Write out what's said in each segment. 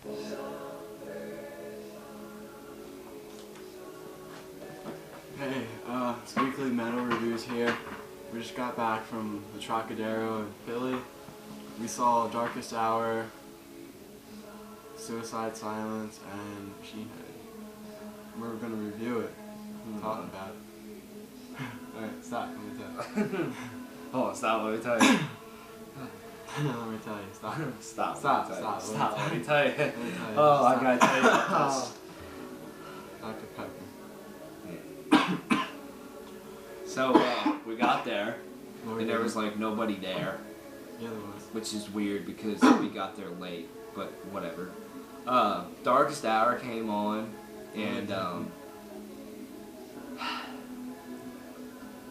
Hey, it's Weekly Metal Reviews here. We just got back from the Trocadero in Philly. We saw Darkest Hour, Suicide Silence, and Machine Head. We're gonna review it. Talking about it. Alright, stop, let me tell you. Oh, stop, let me tell you. Let me tell you, stop. Stop, let me tell you. Let me tell you. Oh, I gotta tell you about this. Dr. Pepper. So, we got there, and there was like nobody there, Yeah, there was. which is weird because we got there late, but whatever. Darkest Hour came on, and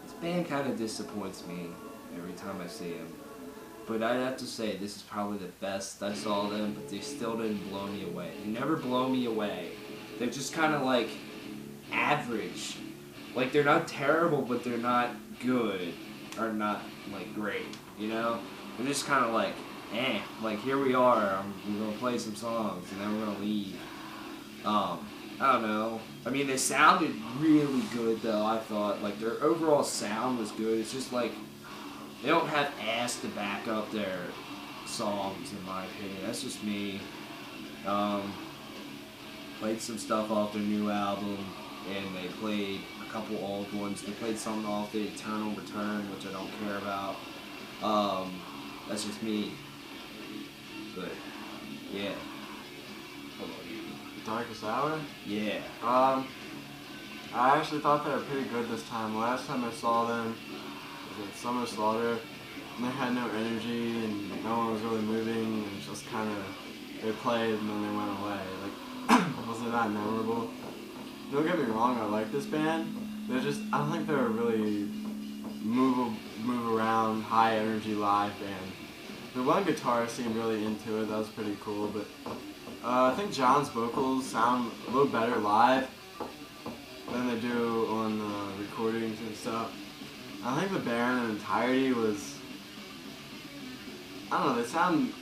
this band kind of disappoints me every time I see them. But I'd have to say, this is probably the best I saw them, but they still didn't blow me away. They never blow me away. They're just kind of like average. Like, they're not terrible, but they're not good, or not, like, great, you know? They're just kind of like, like, here we are, we're going to play some songs, and then we're going to leave. I don't know. I mean, they sounded really good, though, I thought. Like, their overall sound was good. It's just, like, they don't have ass to back up their songs, in my opinion. That's just me. Played some stuff off their new album, and they played a couple old ones. They played something off the Eternal Return, which I don't care about. That's just me. But, yeah. How about you? Darkest Hour? Yeah. I actually thought they were pretty good this time. Last time I saw them was at Summer Slaughter, and they had no energy, and no one was really moving, and just kind of, they played and then they went away. Like, it wasn't that memorable. Don't get me wrong, I like this band. They're just, I don't think they're a really move around, high energy live band. The one guitarist seemed really into it, that was pretty cool, but I think John's vocals sound a little better live than they do on recordings and stuff. I think the band in entirety was, I don't know, they sound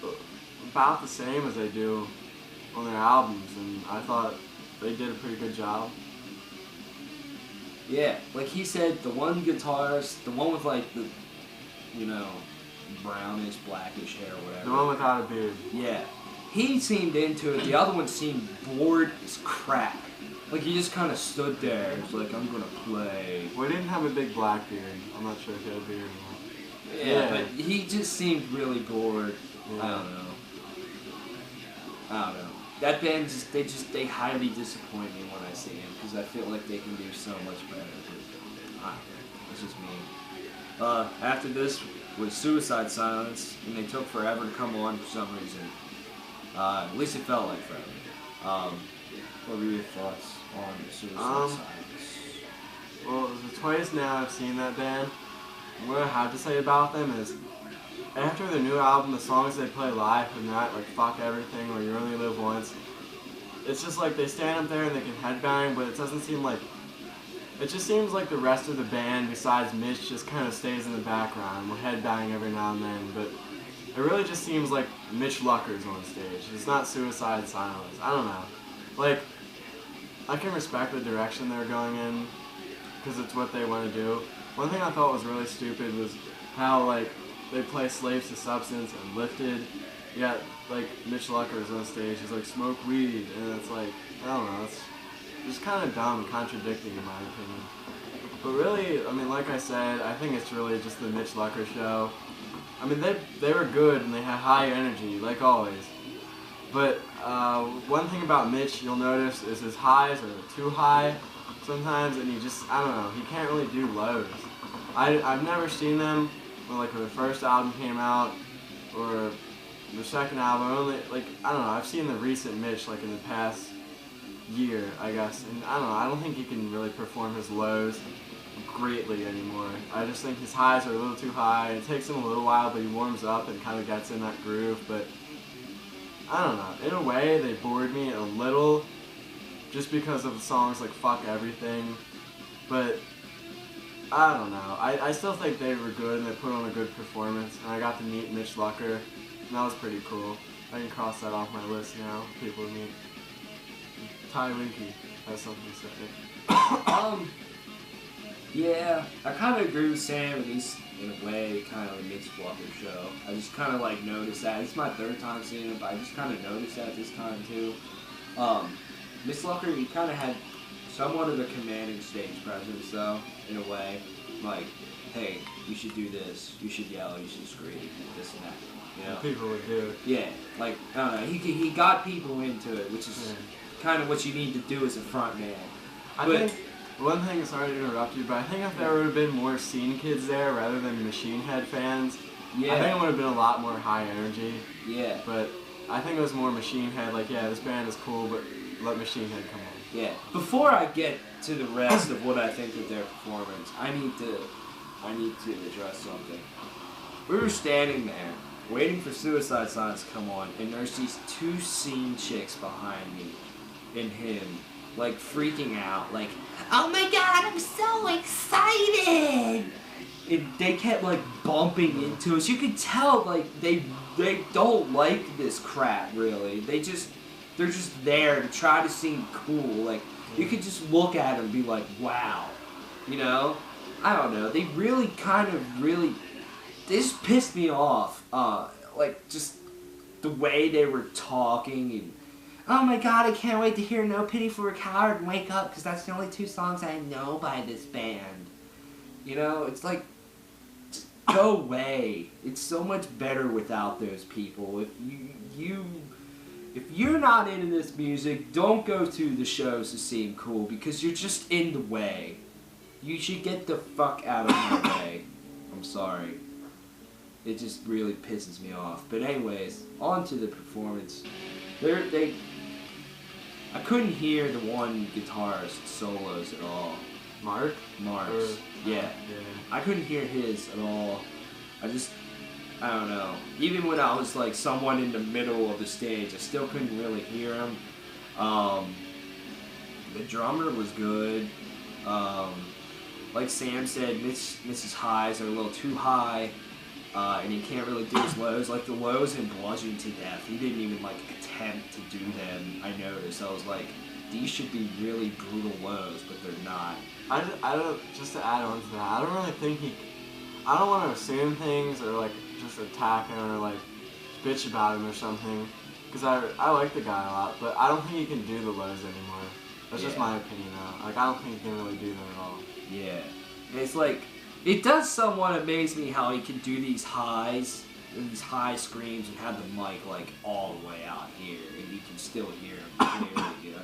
about the same as they do on their albums, and I thought they did a pretty good job. Yeah, like he said, the one guitarist, the one with like the, you know, brownish, blackish hair or whatever. The one without a beard. Yeah. He seemed into it. The other one seemed bored as crap. Like he just kind of stood there. He was like, I'm going to play. Well, he didn't have a big black beard. I'm not sure if he had a beard or not. Yeah, but he just seemed really bored. Yeah. I don't know. That band, they highly disappoint me when I see them because I feel like they can do so much better. That's just me. After this was Suicide Silence, and they took forever to come on for some reason. At least it felt like forever. What were your thoughts on Suicide Silence? Well, the twice now I've seen that band. What I have to say about them is, after their new album, the songs they play live are not like Fuck Everything or You Only Live Once. It's just like they stand up there and they can headbang, but it doesn't seem like, it just seems like the rest of the band besides Mitch just kind of stays in the background. We're headbanging every now and then, but it really just seems like Mitch Lucker's on stage. It's not Suicide Silence. I don't know. Like, I can respect the direction they're going in because it's what they want to do. One thing I thought was really stupid was how, like, they play Slaves to Substance and Lifted, yet, like, Mitch Lucker's on stage, he's like, smoke weed, and it's like, I don't know, it's just kind of dumb, contradicting in my opinion. But really, I mean, like I said, I think it's really just the Mitch Lucker show. I mean, they were good and they had high energy, like always. But one thing about Mitch you'll notice is his highs are too high sometimes, and he just, I don't know, he can't really do lows. I've never seen them when their first album came out, or their second album, only, like, I don't know, I've seen the recent Mitch, like, in the past year, I guess, and I don't know, I don't think he can really perform his lows greatly anymore. I just think his highs are a little too high. It takes him a little while, but he warms up and kind of gets in that groove, but I don't know, in a way, they bored me a little, just because of the songs like Fuck Everything, but I don't know. I still think they were good and they put on a good performance, and I got to meet Mitch Lucker, and that was pretty cool. I can cross that off my list now. People to meet. Ty Winky has something to say. Yeah, I kind of agree with Sam, at least in a way, kind of like Mitch Walker's show. I just kind of like noticed that. It's my third time seeing it, but I just kind of noticed that this time too. Mitch Walker, he kind of had somewhat of a commanding stage presence, though, in a way. Like, hey, you should do this, you should yell, you should scream, this and that. You know? People would do it. Yeah, like, I don't know, he got people into it, which is kind of what you need to do as a front man. I think one thing, sorry to interrupt you, but I think if there would have been more scene kids there rather than Machine Head fans, I think it would have been a lot more high energy. Yeah. But I think it was more Machine Head, like, yeah, this band is cool, but let Machine Head come on. Yeah. Before I get to the rest of what I think of their performance, I need to address something. We were standing there, waiting for Suicide Silence to come on, and there's these two scene chicks behind me and him, like, freaking out, like, oh my god, I'm so excited! And they kept, like, bumping into us. You could tell, like, they don't like this crap, really. They're just there to try to seem cool. Like, you could just look at them and be like, wow. You know? I don't know. They really they just pissed me off. Like, just the way they were talking and, oh my god, I can't wait to hear No Pity for a Coward and Wake Up, because that's the only two songs I know by this band. You know, it's like, just go away. It's so much better without those people. If you're not into this music, don't go to the shows to seem cool, because you're just in the way. You should get the fuck out of my way. I'm sorry. It just really pisses me off. But anyways, on to the performance. I couldn't hear the one guitarist solos at all. Mark's? Yeah. I couldn't hear his at all. I don't know. Even when I was like somewhat in the middle of the stage, I still couldn't really hear him. The drummer was good. Like Sam said, Mrs. Highs are a little too high. And he can't really do his lows. Like the lows in Bludgeoned to Death, he didn't even like attempt to do them. I noticed. I was like, these should be really brutal lows, but they're not. I don't. Just to add on to that, I don't really think I don't want to assume things or like just attack him or like bitch about him or something. Because I like the guy a lot, but I don't think he can do the lows anymore. That's just my opinion though. Like I don't think he can really do them at all. Yeah. And it's like, it does somewhat amaze me how he can do these highs, and these high screams, and have the mic like all the way out here, and you can still hear him clearly. You know,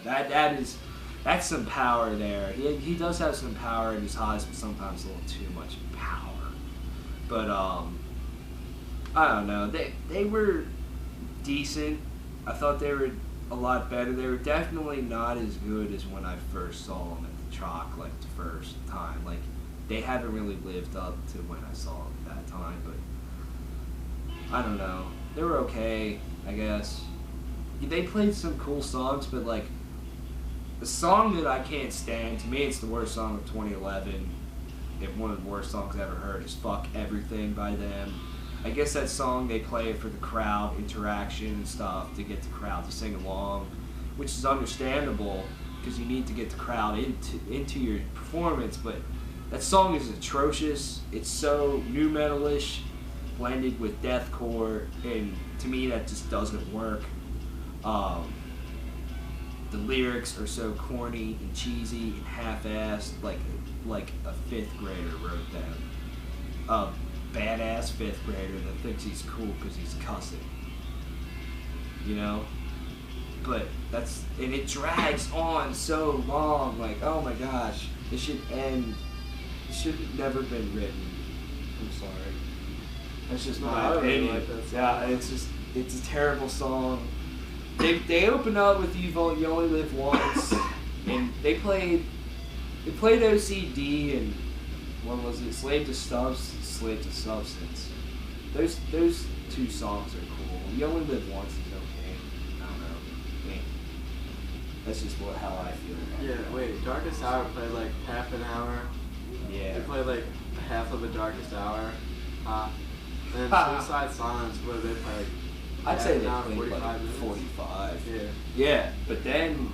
that's some power there. He does have some power in his highs, but sometimes a little too much power. But I don't know. They were decent. I thought they were a lot better. They were definitely not as good as when I first saw them at the Chalk, like the first time. Like, they haven't really lived up to when I saw them at that time, but I don't know. They were okay, I guess. They played some cool songs, but like, the song that I can't stand, to me it's the worst song of 2011, and one of the worst songs I ever heard, is Fuck Everything by them. I guess that song they play for the crowd interaction and stuff, to get the crowd to sing along, which is understandable, because you need to get the crowd into your performance, but that song is atrocious. It's so nu metal-ish, blended with deathcore, and to me that just doesn't work. The lyrics are so corny and cheesy and half-assed, like a fifth grader wrote them. A badass fifth grader that thinks he's cool because he's cussing. You know? But and it drags on so long, like, oh my gosh, it should end. It should have never been written. I'm sorry. That's just my opinion. Really like that it's a terrible song. They open up with You Only Live Once, and they played OCD and what was it? Slave to Substance. Those two songs are cool. You Only Live Once is okay. I don't know. Man, that's just how I feel about it. Yeah, wait, Darkest Hour played like half an hour. Yeah. They played like half of the Darkest Hour. And then Suicide Silence, what did they play? Like I'd say they Now played 45 like minutes. 45. Yeah. Yeah, but then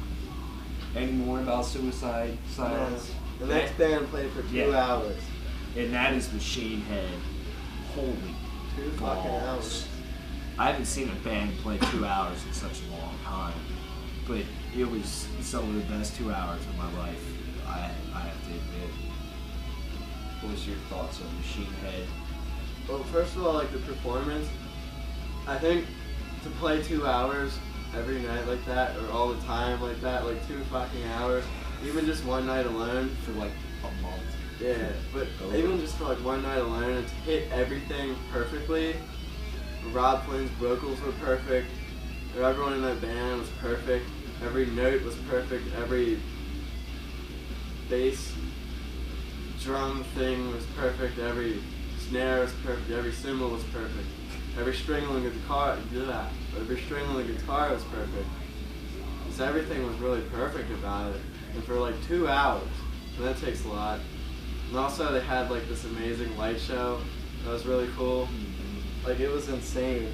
any more about Suicide Silence? The next band played for 2 hours. And that is Machine Head. Holy 2 fucking balls. hours. I haven't seen a band play 2 hours in such a long time, but it was some of the best 2 hours of my life. I have to admit. What was your thoughts on Machine Head? Well, first of all, like the performance, I think to play 2 hours every night like that, or all the time like that, like 2 fucking hours, even just one night alone. For like a month. Yeah, but even just for like one night alone, and to hit everything perfectly. Rob Flynn's vocals were perfect. Everyone in that band was perfect. Every note was perfect. Every bass drum thing was perfect. Every snare was perfect. Every cymbal was perfect. Every string on the guitar, every string on the guitar was perfect. So everything was really perfect about it. And for like 2 hours, and that takes a lot. And also they had like this amazing light show that was really cool. Like it was insane.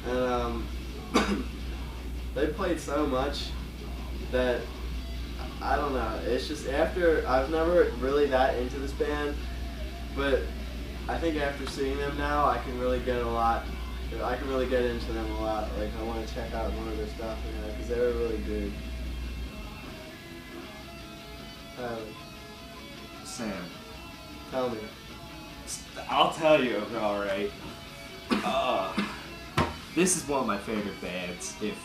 And they played so much that I don't know. It's just after I've never really that into this band, but I think after seeing them now, I can really get I can really get into them a lot. Like I want to check out more of their stuff, because they were really good. Sam. Tell me. I'll tell you, alright. This is one of my favorite bands. If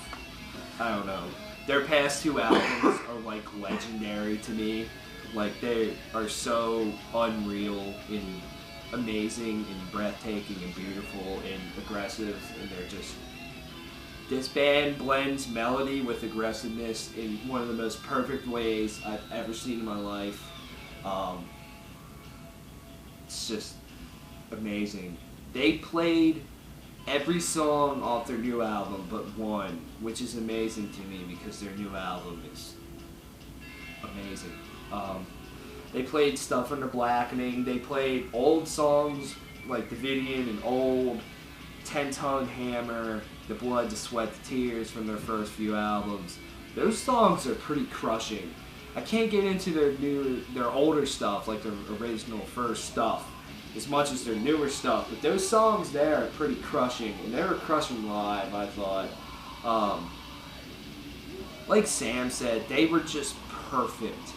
I don't know, their past 2 albums are like legendary to me. Like they are so unreal and amazing and breathtaking and beautiful and aggressive, and they're just. This band blends melody with aggressiveness in one of the most perfect ways I've ever seen in my life. It's just amazing. They played every song off their new album but one, which is amazing to me because their new album is amazing. They played stuff under Blackening. They played old songs like Davidian and Old, 10-Tongue Hammer, The Blood, The Sweat, The Tears from their first few albums. Those songs are pretty crushing. I can't get into their older stuff, like their original first stuff, as much as their newer stuff, but those songs there are pretty crushing, and they were crushing live, I thought. Like Sam said, they were just perfect.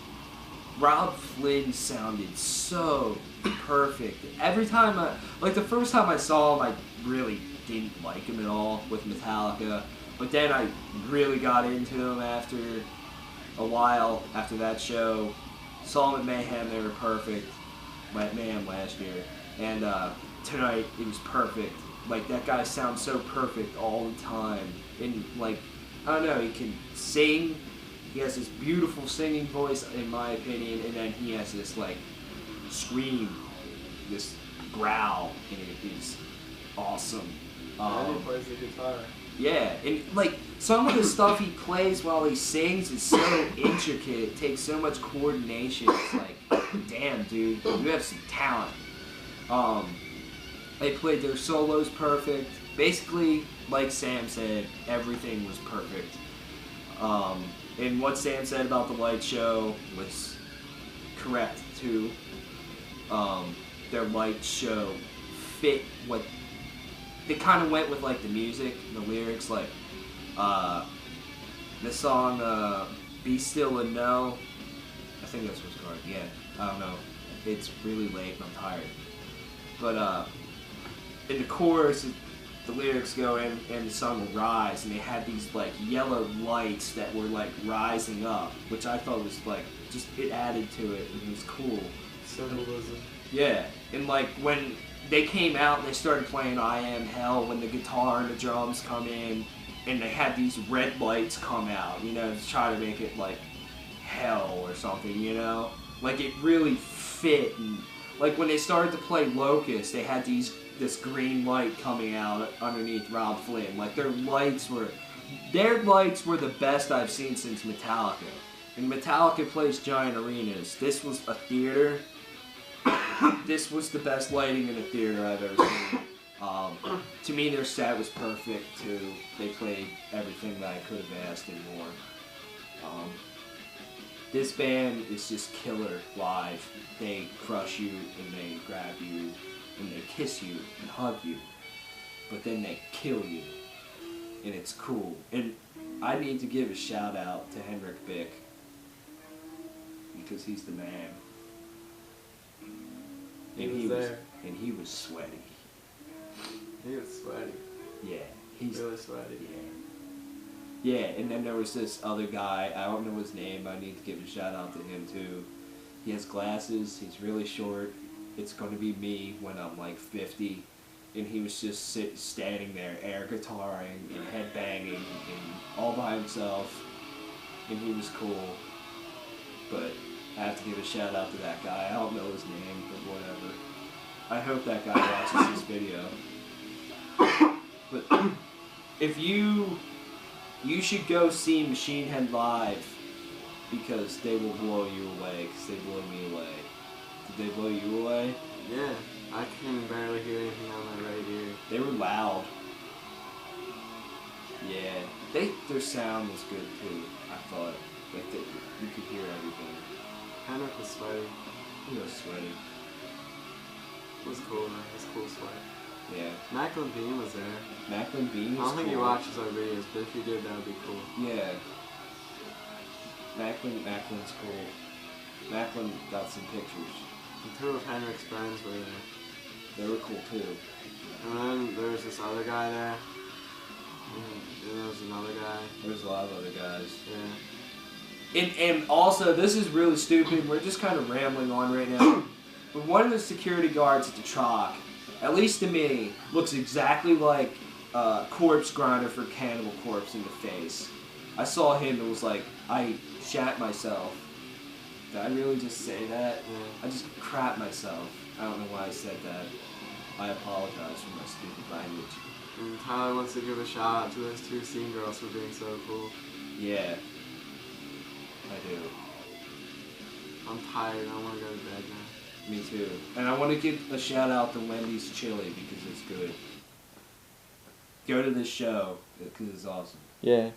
Rob Flynn sounded so perfect. Every time the first time I saw him, I really didn't like him at all with Metallica, but then I really got into him after a while, after that show. Saw them at Mayhem, they were perfect. Mayhem last year, and tonight it was perfect. Like that guy sounds so perfect all the time, and like I don't know, he can sing. He has this beautiful singing voice, in my opinion, and then he has this like scream, this growl, and it is awesome. And he plays the guitar. Yeah, and like some of the stuff he plays while he sings is so intricate. It takes so much coordination. It's like, damn, dude, you have some talent. They played their solos perfect. Basically, like Sam said, everything was perfect. And what Sam said about the light show was correct too. Their light show fit what. They kind of went with like the music, the lyrics, like the song "Be Still and Know." I think that's what's called. Yeah, I don't know. It's really late and I'm tired. But in the chorus, the lyrics go in and the sun will rise, and they had these like yellow lights that were like rising up, which I thought was like just it added to it and it was cool. Symbolism. Yeah, and like when they came out and they started playing I Am Hell, when the guitar and the drums come in, and they had these red lights come out, you know, to try to make it like hell or something, you know? Like it really fit, and like when they started to play Locust, they had this green light coming out underneath Rob Flynn. Like their lights were the best I've seen since Metallica. And Metallica plays giant arenas. This was a theater. This was the best lighting in a theater I've ever seen. To me, their set was perfect too. They played everything that I could have asked and more. This band is just killer live. They crush you and they grab you and they kiss you and hug you, but then they kill you, and it's cool. And I need to give a shout out to Henrik Bick because he's the man. And he was sweaty. He was sweaty. Yeah, he's really sweaty. Yeah, and then there was this other guy. I don't know his name. I need to give a shout out to him too. He has glasses. He's really short. It's going to be me when I'm like 50. And he was just standing there, air guitaring and headbanging and all by himself. And he was cool. But I have to give a shout out to that guy. I don't know his name, but whatever. I hope that guy watches this video. But if you should go see Machine Head live because they will blow you away, because they blew me away. Did they blow you away? Yeah, I can barely hear anything on my right ear. They were loud. Yeah, their sound was good too, I thought. Like you could hear everything. Henrik was sweaty. He was sweaty. It was cool, man. It was cool sweat. Yeah. Macklin Bean was there. Macklin Bean was I don't think he cool. watches our videos, but if he did, that would be cool. Yeah. Macklin's cool. Macklin got some pictures. And two of Henrik's friends were there. They were cool too. And then there was this other guy there. And there was another guy. There's a lot of other guys. Yeah. And also, this is really stupid. We're just kind of rambling on right now. But one of the security guards at the Troc, at least to me, looks exactly like Corpse Grinder for Cannibal Corpse in the face. I saw him and was like, I shat myself. Did I really just say that? Yeah. I just crap myself. I don't know why I said that. I apologize for my stupid language. And Tyler wants to give a shout out to those two scene girls for being so cool. Yeah. I do. I'm tired. I want to go to bed now. Me too. And I want to give a shout out to Wendy's Chili because it's good. Go to this show because it's awesome. Yeah.